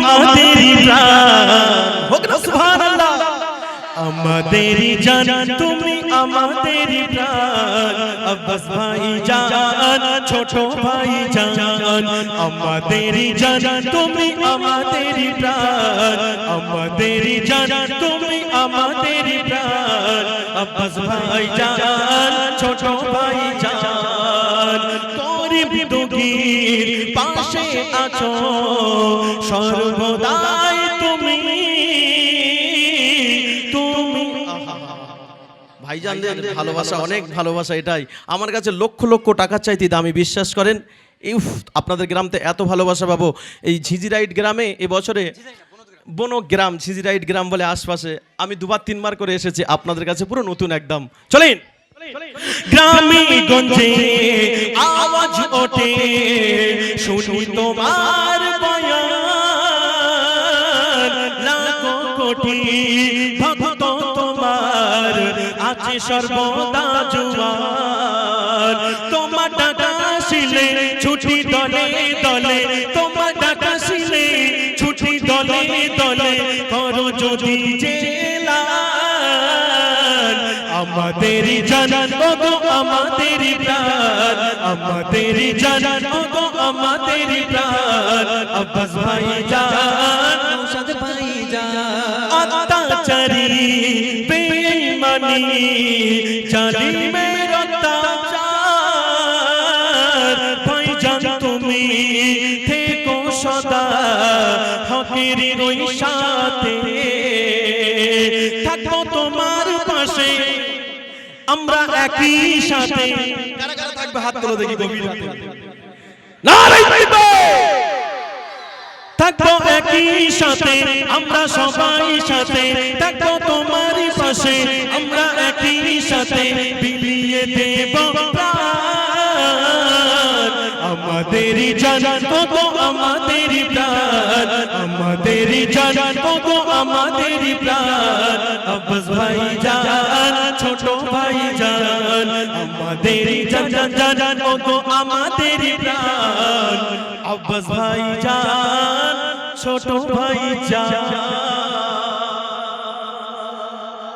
আমাদেরই প্রাণ হোক না সুবহানাল্লাহ আমাদেরই জান তুমি আমাদেরই প্রাণ আব্বাস ভাইজান ছোট ভাইজান আমাদেরই জান তুমি আমাদেরই প্রাণ আমাদেরই জান তুমি আমাদেরই প্রাণ আব্বাস ভাইজান ছোট ভাইজান গরিব দুঃখীর পাশে আছো সর্বদাই তুমি ভাইজানদের ভালোবাসা অনেক ভালোবাসা এটাই আমার কাছে লক্ষ লক্ষ টাকা চাইতে দামি বিশ্বাস করেন ইফ আপনাদের গ্রামতে এত ভালোবাসা পাবো এই ঝিঝিরাইট গ্রামে এবছরে বনো গ্রাম ঝিঝিরাইট গ্রাম বলে আশপাশে আমি দুবার তিনবার করে এসেছি আপনাদের কাছে পুরো নতুন একদম চলেন গ্রামে গঞ্জে আওয়াজ ওঠে শুনি তোমার বয়ান লাখো কোটি ভক্ত তোমার আছে সর্বদা জোয়ার তোমার ডাকা শিলে ছুটি দলে দলে তোমার ডাকা শিলে ছুটি দলে দলে করো যদি জেলান আমাদেরই জান ওগো আমাদেরই প্রাণ আমাদেরই জান ওগো আমাদেরই প্রাণ আব্বাস ভাইজান নওশাদ ভাইজান অত্যাচারী বেঈমানি জালিমের অত্যাচার ভাইজান তুমি থেকো সদা হকের ওই সাথে থাকবো তোমার পাশে আমরা একই সাথে কারা কারা থাকবে হাত তুলে দেখি গভীর রাতে নারে তাকবীর থাকবো একই সাথে আমরা সবাই সাথে থাকবো তোমার পাশে আমরা একই সাথে বিলিয়ে দেব প্রাণ আমাদেরই জান ওগো আমাদেরই প্রাণ আমাদেরই জান ওগো আমাদেরই প্রাণ আব্বাস ভাইজান ছোট ভাইজান আমাদেরই জান জান ওগো আমাদেরই প্রাণ আব্বাস ভাইজান ছোট ভাইজান